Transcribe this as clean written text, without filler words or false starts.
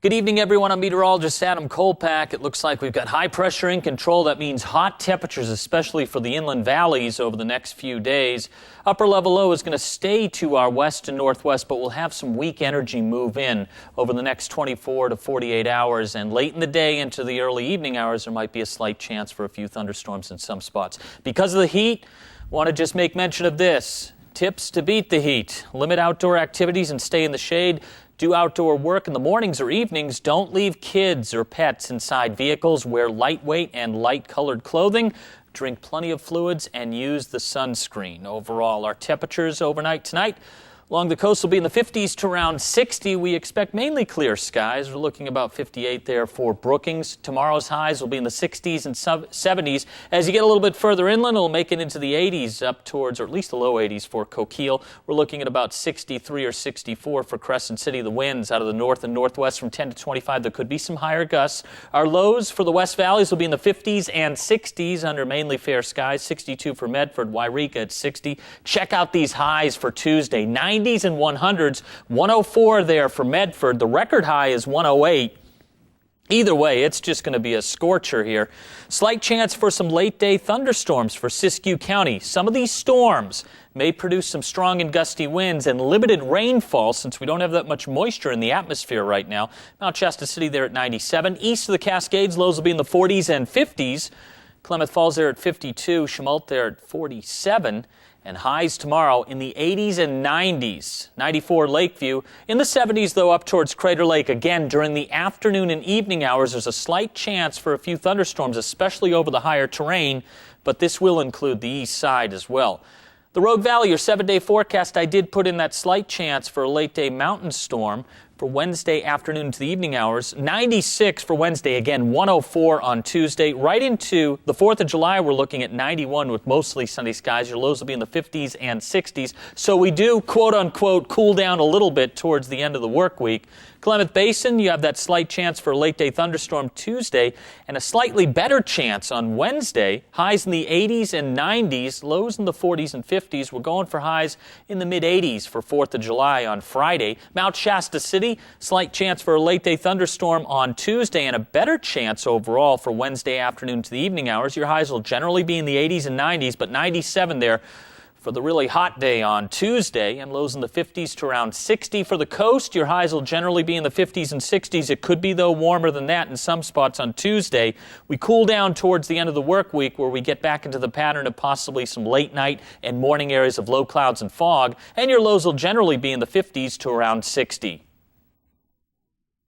Good evening, everyone. I'm meteorologist Adam Kolpak. It looks like we've got high pressure in control. That means hot temperatures, especially for the inland valleys over the next few days. Upper level low is going to stay to our west and northwest, but we'll have some weak energy move in over the next 24 to 48 hours. And late in the day into the early evening hours, there might be a slight chance for a few thunderstorms in some spots. Because of the heat, want to just make mention of this. Tips to beat the heat. Limit outdoor activities and stay in the shade. Do outdoor work in the mornings or evenings. Don't leave kids or pets inside vehicles. Wear lightweight and light-colored clothing. Drink plenty of fluids and use the sunscreen. Overall, our temperatures overnight tonight along the coast will be in the 50s to around 60. We expect mainly clear skies. We're looking about 58 there for Brookings. Tomorrow's highs will be in the 60s and 70s. As you get a little bit further inland, it'll make it into the 80s up towards, or at least the low 80s for Coquille. We're looking at about 63 or 64 for Crescent City. The winds out of the north and northwest from 10 to 25. There could be some higher gusts. Our lows for the West Valleys will be in the 50s and 60s under mainly fair skies. 62 for Medford, Wairika at 60. Check out these highs for Tuesday. 90s and 100s, 104 there for Medford. The record high is 108. Either way, it's just going to be a scorcher here. Slight chance for some late-day thunderstorms for Siskiyou County. Some of these storms may produce some strong and gusty winds and limited rainfall since we don't have that much moisture in the atmosphere right now. Mount Shasta City there at 97. East of the Cascades, lows will be in the 40s and 50s. Klamath Falls there at 52. Chemult there at 47. And highs tomorrow in the 80s and 90s. 94 Lakeview. In the 70s, though, up towards Crater Lake. Again, during the afternoon and evening hours, there's a slight chance for a few thunderstorms, especially over the higher terrain, but this will include the east side as well. The Rogue Valley, your 7-day forecast, I did put in that slight chance for a late-day mountain storm for Wednesday afternoon to the evening hours. 96 for Wednesday, again 104 on Tuesday. Right into the 4th of July, we're looking at 91 with mostly sunny skies. Your lows will be in the 50s and 60s. So we do, quote-unquote, cool down a little bit towards the end of the work week. Klamath Basin, you have that slight chance for a late-day thunderstorm Tuesday and a slightly better chance on Wednesday. Highs in the 80s and 90s, lows in the 40s and 50s. We're going for highs in the mid-80s for 4th of July on Friday. Mount Shasta City, slight chance for a late-day thunderstorm on Tuesday and a better chance overall for Wednesday afternoon to the evening hours. Your highs will generally be in the 80s and 90s, but 97 there for the really hot day on Tuesday, and lows in the 50s to around 60 for the coast. Your highs will generally be in the 50s and 60s. It could be, though, warmer than that in some spots on Tuesday. We cool down towards the end of the work week where we get back into the pattern of possibly some late night and morning areas of low clouds and fog, and your lows will generally be in the 50s to around 60.